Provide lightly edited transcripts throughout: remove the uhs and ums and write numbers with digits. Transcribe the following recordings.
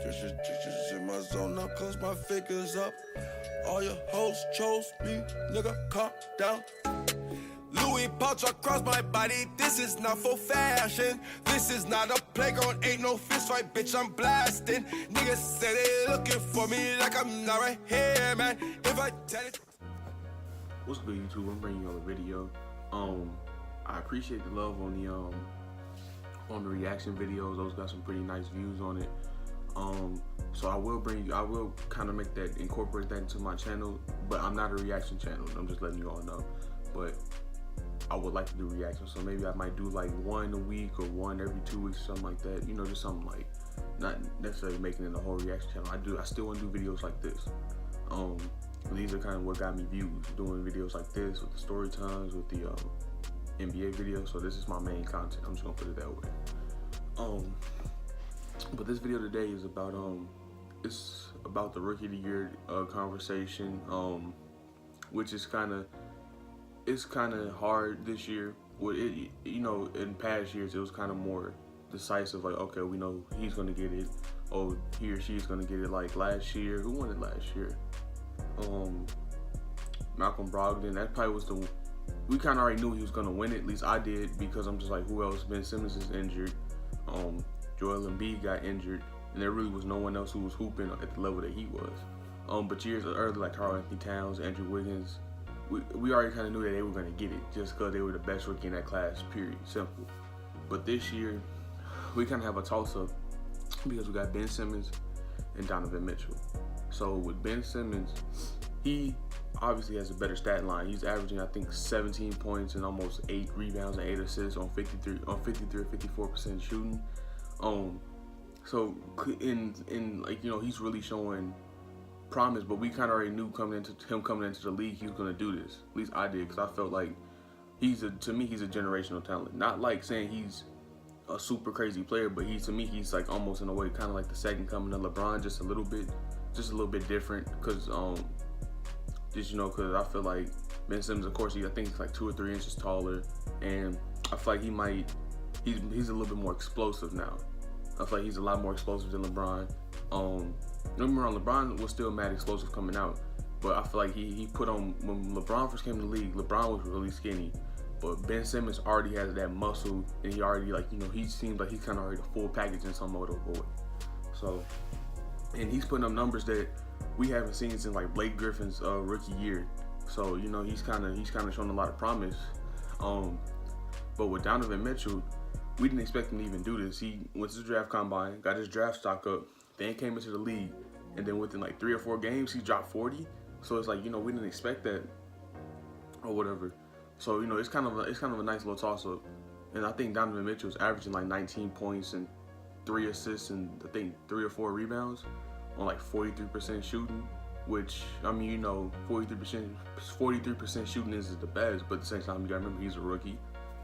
Just in my zone, now cause my figures up. All your hoes chose me, nigga, calm down. Louis pouch across my body, this is not for fashion. This is not a playground, ain't no fist fight, bitch, I'm blasting. Niggas say they looking for me like I'm not right here, man. If I tell it. What's good, YouTube? I'm bringing you a video. I appreciate the love on the reaction videos. Those got some pretty nice views on it. So I will kind of incorporate that into my channel, but I'm not a reaction channel. I'm just letting you all know. But I would like to do reactions, so maybe I might do like one a week or one every 2 weeks or something like that. You know, just something like not necessarily making it a whole reaction channel. I still want to do videos like this. These are kind of what got me views, doing videos like this with the story times, with the NBA videos. So this is my main content. I'm just gonna put it that way. But this video today is about it's about the Rookie of the Year conversation, which is kind of hard this year. You know, in past years it was kind of more decisive. Like, okay, we know he's gonna get it. Oh, he or she is gonna get it. Like last year, who won it last year? Malcolm Brogdon. That probably was we kind of already knew he was gonna win it. At least I did, because I'm just like, who else? Ben Simmons is injured. Joel Embiid got injured, and there really was no one else who was hooping at the level that he was. But years earlier, like Karl Anthony Towns, Andrew Wiggins, we already kind of knew that they were gonna get it just because they were the best rookie in that class. Period. Simple. But this year, we kind of have a toss-up because we got Ben Simmons and Donovan Mitchell. So with Ben Simmons, he obviously has a better stat line. He's averaging, I think, 17 points and almost 8 rebounds and 8 assists on 53 or 54% shooting. So in like, you know, he's really showing promise. But we kind of already knew coming into the league, he was gonna do this. At least I did, because I felt like to me he's a generational talent. Not like saying he's a super crazy player, but to me he's like almost in a way kind of like the second coming of LeBron, just a little bit different. Because because I feel like Ben Simmons, of course, I think he's like 2 or 3 inches taller, and I feel like he's a little bit more explosive now. I feel like he's a lot more explosive than LeBron. Remember, LeBron was still mad explosive coming out, but I feel like he put on, when LeBron first came to the league, LeBron was really skinny, but Ben Simmons already has that muscle, and he already, like, you know, he seems like he's kind of already a full package in some mode of boy. So, and he's putting up numbers that we haven't seen since like Blake Griffin's rookie year. So, you know, he's kind of showing a lot of promise. But with Donovan Mitchell, we didn't expect him to even do this. He went to the draft combine, got his draft stock up, then came into the league, and then within like 3 or 4 games, he dropped 40. So it's like, you know, we didn't expect that or whatever. So, you know, it's kind of a nice little toss-up. And I think Donovan Mitchell's averaging like 19 points and 3 assists and I think 3 or 4 rebounds on like 43% shooting, which, I mean, you know, 43% shooting is the best, but at the same time, you gotta remember he's a rookie,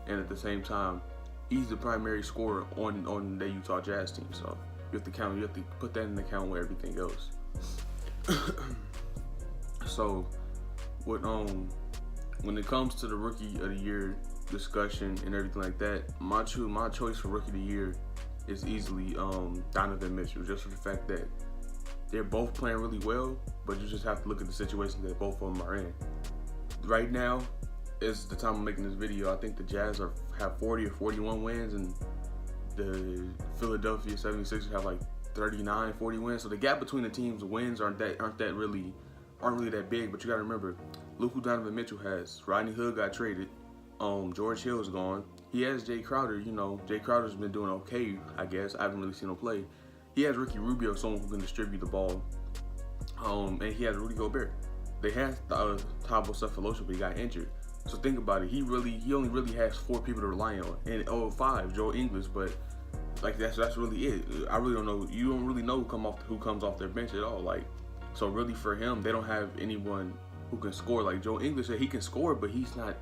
and at the same time, he's the primary scorer on the Utah Jazz team. So you have to put that in the account with everything else. So when it comes to the Rookie of the Year discussion and everything like that, my choice for Rookie of the Year is easily Donovan Mitchell, just for the fact that they're both playing really well, but you just have to look at the situation that both of them are in. Right now is the time I'm making this video. I think the Jazz have 40 or 41 wins, and the Philadelphia 76ers have like 39, 40 wins. So the gap between the teams' wins aren't really that big. But you gotta remember, look who Donovan Mitchell has. Rodney Hood got traded. George Hill's gone. He has Jay Crowder. You know, Jay Crowder's been doing okay, I guess. I haven't really seen him play. He has Ricky Rubio, someone who can distribute the ball. And he has Rudy Gobert. They had Thabo Sefolosha, but he got injured. So think about it. He only really has 4 people to rely on, and 5, Joe Ingles. But like that's really it. I really don't know. You don't really know who comes off their bench at all. Like, so really for him, they don't have anyone who can score. Like Joe Ingles said, he can score, but he's not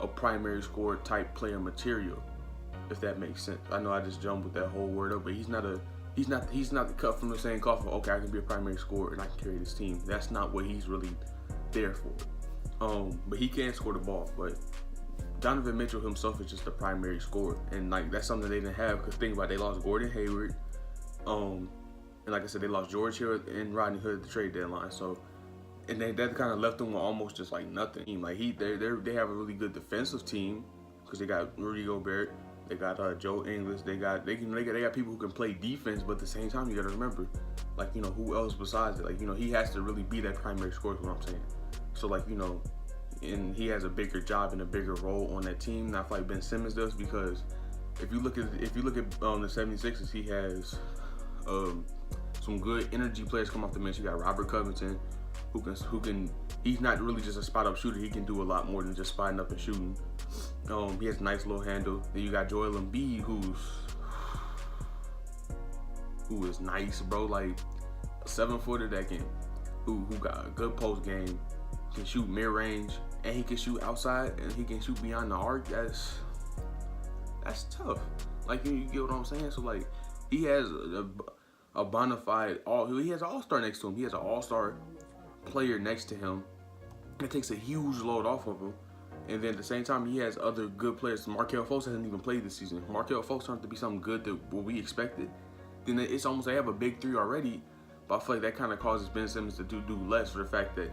a primary scorer type player material, if that makes sense. I know I just jumbled that whole word up, but he's not the cut from the same cloth of, okay, I can be a primary scorer and I can carry this team. That's not what he's really there for. But he can score the ball. But Donovan Mitchell himself is just the primary scorer, and like that's something they didn't have. Because think about it, they lost Gordon Hayward, And like I said, they lost George Hill and Rodney Hood at the trade deadline. So, and that kind of left them with almost just like nothing. Like they have a really good defensive team because they got Rudy Gobert, they got Joe Ingles, they got people who can play defense. But at the same time, you got to remember, like, you know, who else besides it? Like, you know, he has to really be that primary scorer. Is what I'm saying. So, like, you know, and he has a bigger job and a bigger role on that team. Not like Ben Simmons does, because if you look at the 76ers, he has some good energy players come off the bench. You got Robert Covington, who can he's not really just a spot up shooter. He can do a lot more than just spotting up and shooting. He has a nice little handle. Then you got Joel Embiid, who is nice, bro. Like a 7-footer that can who got a good post game, can shoot mid range, and he can shoot outside, and he can shoot beyond the arc. That's tough. Like, you get what I'm saying? So like, he has a bona fide he has an all-star next to him. He has an all-star player next to him. It takes a huge load off of him. And then at the same time, he has other good players. Markelle Fultz hasn't even played this season. Markelle Fultz turned to be something good that what we expected. Then it's almost they have a big three already. But I feel like that kind of causes Ben Simmons to do less, for the fact that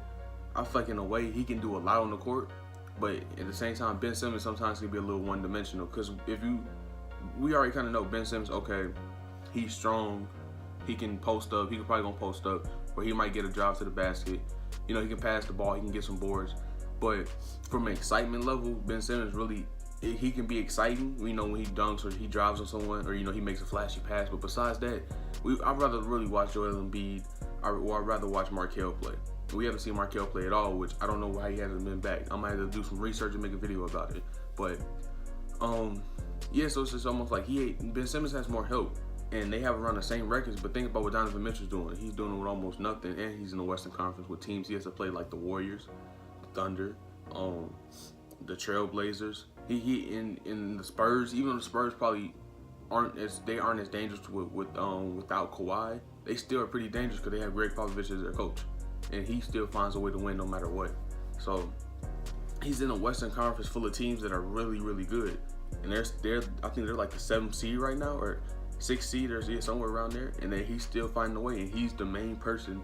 I feel like in a way he can do a lot on the court. But at the same time, Ben Simmons sometimes can be a little one-dimensional. Because we already kind of know Ben Simmons, okay, he's strong. He can post up. He can probably gonna post up, or he might get a drive to the basket. You know, he can pass the ball. He can get some boards. But from an excitement level, Ben Simmons really, he can be exciting. You know, when he dunks or he drives on someone, or, you know, he makes a flashy pass. But besides that, I'd rather really watch Joel Embiid, or I'd rather watch Markelle play. We haven't seen Markelle play at all, which I don't know why he hasn't been back. I might have to do some research and make a video about it. But yeah, so it's just almost like Ben Simmons has more help. And they have around the same records, but think about what Donovan Mitchell's doing. He's doing it with almost nothing, and he's in the Western Conference with teams he has to play like the Warriors, the Thunder, the Trailblazers. He in the Spurs. Even though the Spurs probably aren't as dangerous without Kawhi, they still are pretty dangerous because they have Greg Popovich as their coach, and he still finds a way to win no matter what. So he's in a Western Conference full of teams that are really, really good, and I think they're like the 7th seed right now, or 6th seed, or somewhere around there, and then he's still finding a way, and he's the main person.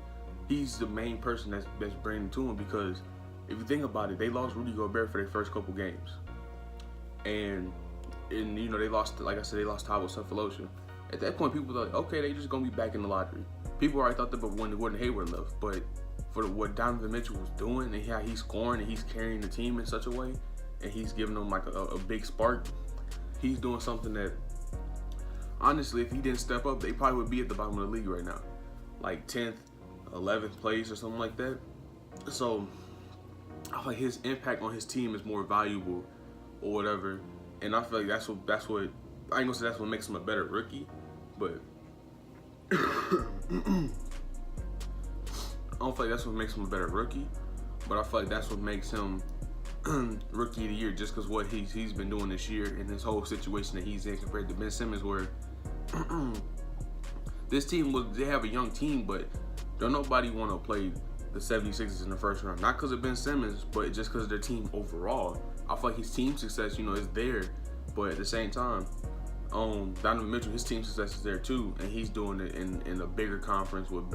He's the main person that's bringing to him, because if you think about it, they lost Rudy Gobert for their first couple games, and you know, they lost, like I said, they lost Thabo Sefolosha. At that point, people were like, okay, they just gonna be back in the lottery. People already thought that, but when Gordon Hayward left, but for what Donovan Mitchell was doing, and how he's scoring and he's carrying the team in such a way, and he's giving them like a big spark, he's doing something that, honestly, if he didn't step up, they probably would be at the bottom of the league right now, like 10th, 11th place or something like that. So I feel like his impact on his team is more valuable, or whatever. And I feel like that's what I ain't gonna say that's what makes him a better rookie, but I don't feel like that's what makes him a better rookie, but I feel like that's what makes him rookie of the year, just because what he's been doing this year and this whole situation that he's in compared to Ben Simmons, where this team they have a young team, but don't nobody want to play the 76ers in the first round. Not because of Ben Simmons, but just because of their team overall. I feel like his team success, you know, is there, but at the same time, Donovan Mitchell, his team success is there too, and he's doing it in a bigger conference with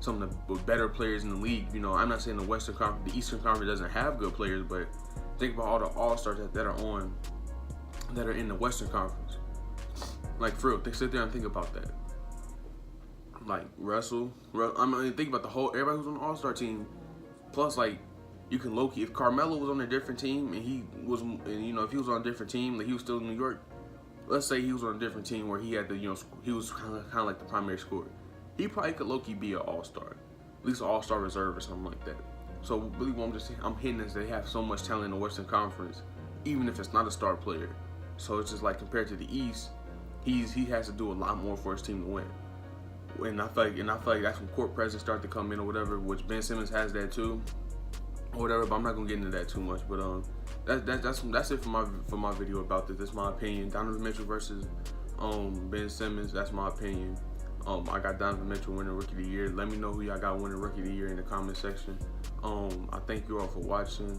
some of the better players in the league. You know, I'm not saying the Western Conference, the Eastern Conference doesn't have good players, but think about all the All-Stars that are in the Western Conference. Like, for real, sit there and think about that. Like Russell, I mean, think about everybody who's on the All-Star team. Plus, like, you can low-key, if Carmelo was on a different team and you know, if he was on a different team, like he was still in New York. Let's say he was on a different team where he had to, you know, he was kind of like the primary scorer. He probably could low-key be an all-star, at least an all-star reserve or something like that. So really, what I'm hitting is they have so much talent in the Western Conference, even if it's not a star player. So it's just like, compared to the East, he has to do a lot more for his team to win. And I feel like that's when court presence start to come in or whatever, which Ben Simmons has that too, or whatever. But I'm not gonna get into that too much. But that's it for my video about this. That's my opinion. Donovan Mitchell versus Ben Simmons. That's my opinion. I got Donovan Mitchell winning Rookie of the Year. Let me know who y'all got winning Rookie of the Year in the comment section. I thank you all for watching.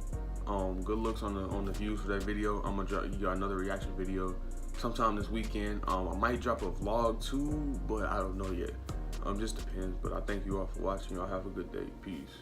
Good looks on the views for that video. I'm gonna drop you another reaction video sometime this weekend. I might drop a vlog too, but I don't know yet. Just depends. But I thank you all for watching. Y'all have a good day. Peace.